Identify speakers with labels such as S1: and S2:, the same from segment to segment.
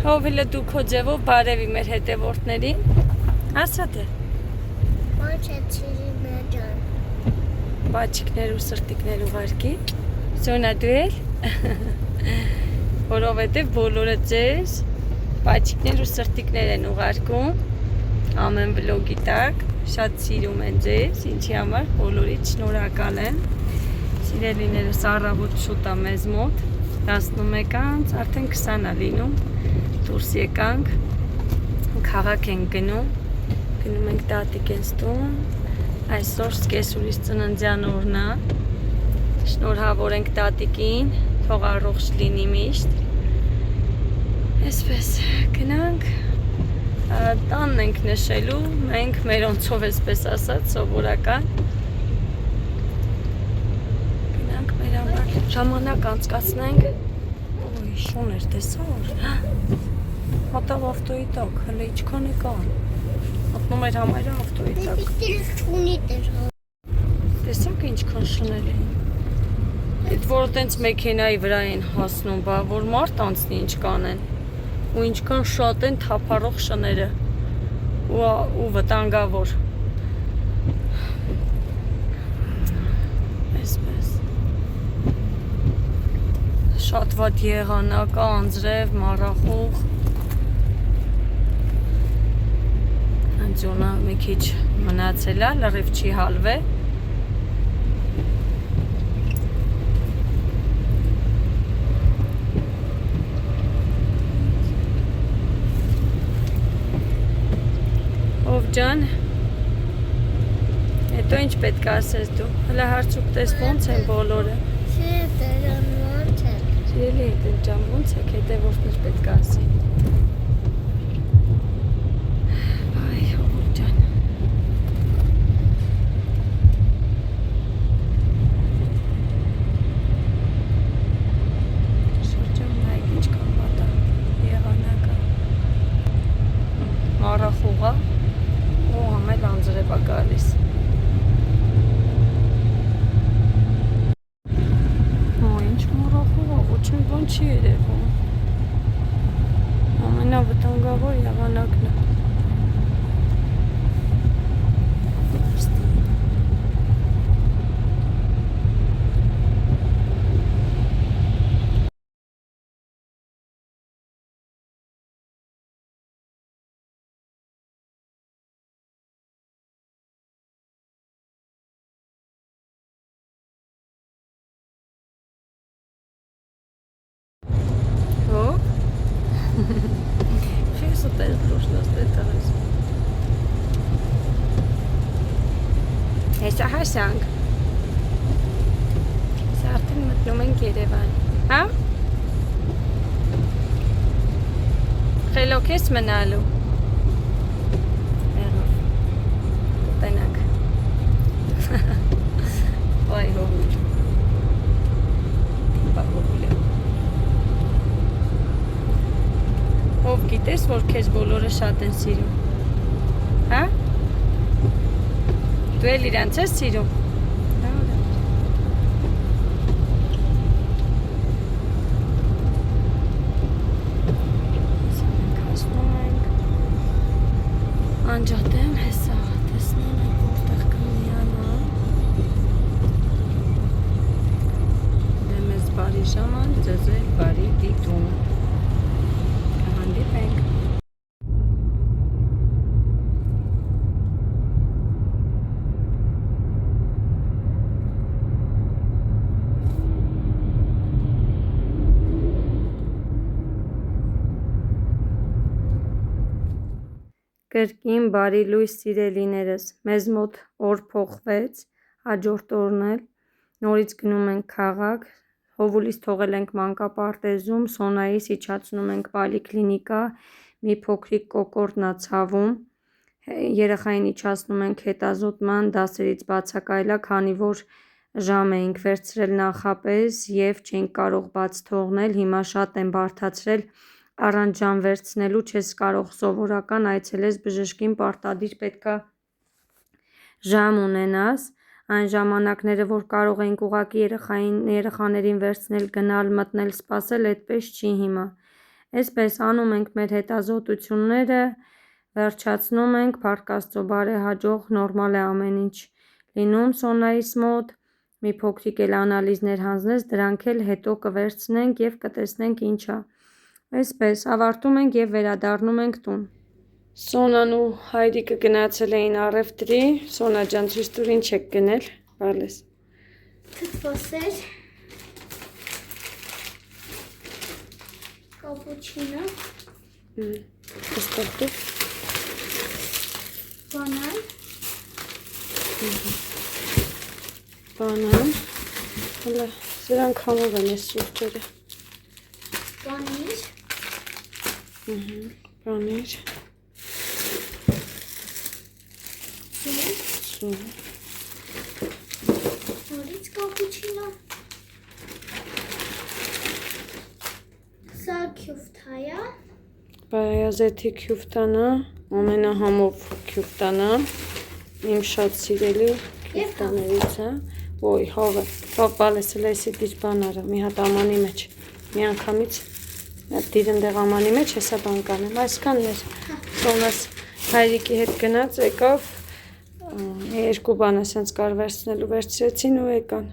S1: Հովիլը դու քո ձևով բարևի մեր հետևորդներին։ Ասա դե։
S2: Ոչ է ծիրիմը ջան։
S1: Բաչիկներ ու սրտիկներ ուղարկի։ Սոնա դու էլ։ Որովհետև բոլորը ձեզ բաչիկներ ու սրտիկներ են ուղարկում ամեն վլոգի տակ, շատ սիրում են ձեզ, ինչի համար բոլորից շնորհակալ եմ։ Սիրելիներս առավոտ շուտ է մեզ մոտ 11-ից արդեն 20-ը լինում, դուրս եկանք, քաղաք ենք գնում ենք տատիկենց տուն, այսօր սկեսուրից ծննդյան օրն է, շնորհավոր ենք տատիկին, թող առողջ լինի միշտ, այսպես գնանք, տանն ենք նշելու, մենք մերոնցով այսպես ասած, սովորական, գնանք մեր համար ժամանակ անցկացնենք, ոյ շուն էր տեսար, մտավ ավտոյի տակ, հլը իչքան է կան, մտնում էր համայրը ավտոյի տակ, տեսակ ինչքան շուներ էին, այդ որ տենց մեքենայի վրա են հասնում, բա որ մարդ անցնի ինչ կանեն, ու ինչքան շատ են թափառող շները ու վտանգավոր, այսպես, շատ վատ եղանակ, անձրև, մառախուղ, անձյոնը մի քիչ մնացել է, լրիվ չի հալվել, ով ջան, հետո ինչ պետք է ասես դու, հլա հարցուկ տես ոնց են բոլորը, սիրելի հետեն ջան, ոնց եք հետևորդներ պետք է ասի, այ ով ջան, շրջան նայք ինչքան վատ է եղանակը, մառախուղ է, ու համել անձրև է գալիս, ինչ մառախուղ է, ոչ մի բան չի երևում, ամենավտանգավոր եղանակն է, Что это нужно сделать? Հեսա հասանք, հեսա արդեն մտնում ենք Երևան, հա? Խելոք ես մնալու, եղով, կտենակ, վայ հողուլ, բա հողուլ է, ով գիտես, որ քեզ բոլորը շատ են սիրում, հա? Դու էլ իրանց ես սիրում, անջատեմ հեսա, տեսնեմ ենք որտեղ կմիանա, դե մեզ բարի ժաման, ձեզ էլ բարի դիտում, կհանդիպենք։ Կրկին բարի լույս սիրելիներս, մեզ մոտ օր փոխվեց, հաջորդ օրն էլ, նորից գնում ենք քաղաք, հովուլից թողել ենք մանկապարտեզում, Սոնայից իջացնում ենք պոլիկլինիկա, մի փոքրիկ կոկորդն է ցավում, երեխային իջացնում ենք հետազոտման դասերից բացակայելա, քանի որ ժամ էինք վերցրել նախապես և չենք կարող բաց թողնել, հիմա շատ են բարդացրել, առանց ժամ վերցնելու չես կարող սովորական այցելես բժշկին պարտադիր պետքա ժամ ունենաս, այն ժամանակները, որ կարող ենք ուղղակի երեխաներին վերցնել, գնալ, մտնել, սպասել, այդպես չի հիմա, Այսպես անում ենք մեր հետազոտությունները, վերջացնում ենք, փառք Աստծո, բարեհաջող, նորմալ է ամեն ինչ լինում Սոնայիս մոտ, մի փոքրիկ էլ անալիզներ հանձնեց, դրանք էլ հետո կվերցնենք և կտեսնենք ինչա։ Այսպես ավարտում ենք և վերադառնում ենք տուն։ Սոնան ու հայրիկը գնացել էին առևտրի, Սոնա ջան, ցույց տուր ինչ եք գնել, բալես։
S2: Թթվասեր, կապուչինո,
S1: Կստեղտուր։
S2: բանան,
S1: Բանան, հլը, սրանք համով են ես սուրճերը։
S2: պանիր,
S1: Բանիր,
S2: սուր, նորից կապուչինո, սա քյուֆթայա,
S1: Բայազեթի քյուֆտանա, ամենահամով քյուֆտանա, իմ շատ սիրելի քյուֆտաներից է, ոյ, հավը, բալես էլ այսի դիր բանարը, մի հատ ամանի մեջ, մի անգամից, դիր ընդեղ ամանի մեջ հեսա բան կանեմ, այսքանն էր, Սոնաս հայրիկի հետ գնաց, եկավ, երկու բան ասենց կար վերցնելու վերցրեցին ու եկան։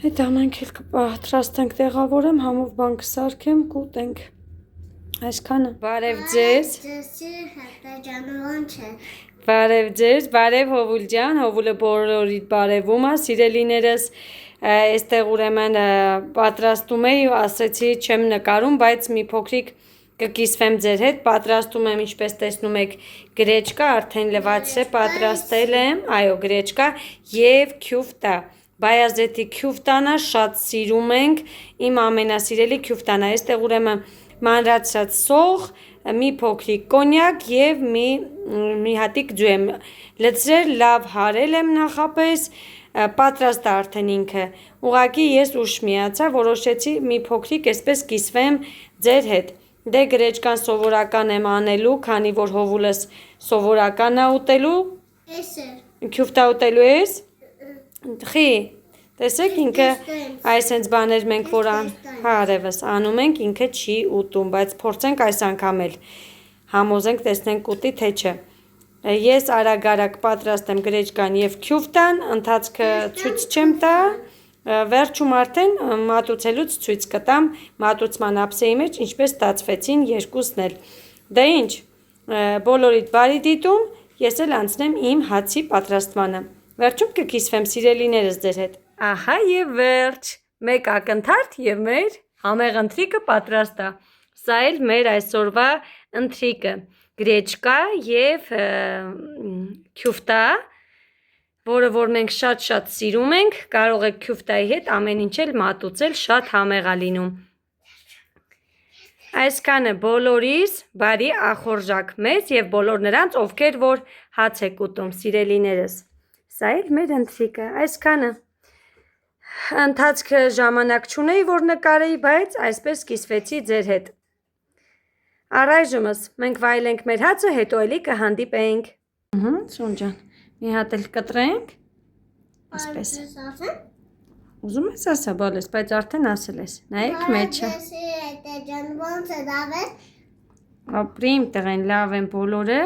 S1: Հետ ամենք էլ կպահտրաստենք տեղավորեմ, համով բան կսարքեմ, կուտենք։ Այսքանը։ Բարև ձեզ։
S2: ձեսի հետաջանոն չէ,
S1: Բարև ձեզ, բարև Հովուլ ջան, Հովուլը բոլորիդ բարևում է, սիրելիներս, այստեղ ուրեմն պատրաստում էի ու ասեցի չեմ նկարում, բայց մի փոքրիկ կկիսվեմ ձեր հետ, պատրաստում եմ ինչպես տեսնում եք գրեչկա, արդեն լվացել է, պատրաստել եմ, այո գրեչկա և քյուֆտա, բայազետի քյուֆտանա շատ սիրում ենք, իմ ամենասիրելի քյուֆտանա, այստեղ ուրեմն մանրացած սող, մի փոքրիկ կոնյակ և մի հատիկ ջու եմ լցրել, լավ հարել եմ նախապես, պատրաստ է արդեն ինքը, ուղղակի ես ուշ միացա, որոշեցի մի փոքրիկ այսպես կիսվեմ ձեր հետ, դե գրեչկան սովորական եմ անելու, քանի որ Հովուլս սովորական է ուտելու, քյուֆտա ուտելու ես, խի, տեսեք ինքը այսենց բաներ մենք որ հարևս անում ենք, ինքը չի ուտում, բայց փորձենք այս անգամ էլ համոզենք, տեսնենք ուտի թե չէ։ Ես արագ-արագ պատրաստեմ գրեչկան և քյուֆտան, ընթացքը ցույց չեմ տա, վերջում արդեն մատուցելուց ցույց կտամ մատուցման ափսեի մեջ ինչպես ստացվեցին երկուսն էլ։ Դե ինչ, բոլորիդ բարի դիտում, ես էլ անցնեմ իմ հացի պատրաստմանը։ Վերջում կկիսվեմ սիրելիներս ձեր հետ։ Ահա և վերջ, մեկ ակնթարթ և մեր համեղ ընթրիկը պատրաստ է։ Սա էլ մեր այսօրվա ընթրիկը, գրեչկա և քյուֆտա, որը որ մենք շատ-շատ սիրում ենք, կարող եք քյուֆտայի հետ ամեն ինչ էլ մատուցել, շատ համեղ է լինում։ Այսքանը բոլորիս բարի ախորժակ մեզ և բոլոր նրանց, ովքեր որ հաց եք ուտում, սիրելիներս։ Սա էլ մեր ընթրիկը, այսքանը։ Ընթացքը ժամանակ չունեի, որ նկարեի, բայց այսպես կիսվեցի ձեր հետ։ Առայժմս մենք վայելենք մեր հացը, հետո էլի կհանդիպենք։ Սոն ջան, մի հատ էլ կտրենք, այսպես։ Ուզում ես ասա բալես, բայց արդեն ասել ես, նայեք մեջը։ Ապրի իմ տղեն, լավ են բոլորը,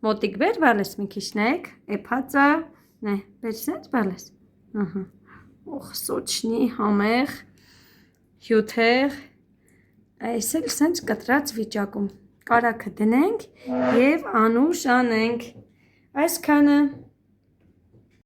S1: մոտիկ բեր բալես մի քիչ նայեք, էփածա, նե, բեր սենց բալես, օխ սոչնի, համեղ, հյութեղ, այս էլ սենց կտրած վիճակում, կարաքը դնենք և անուշ անենք, այսքանը։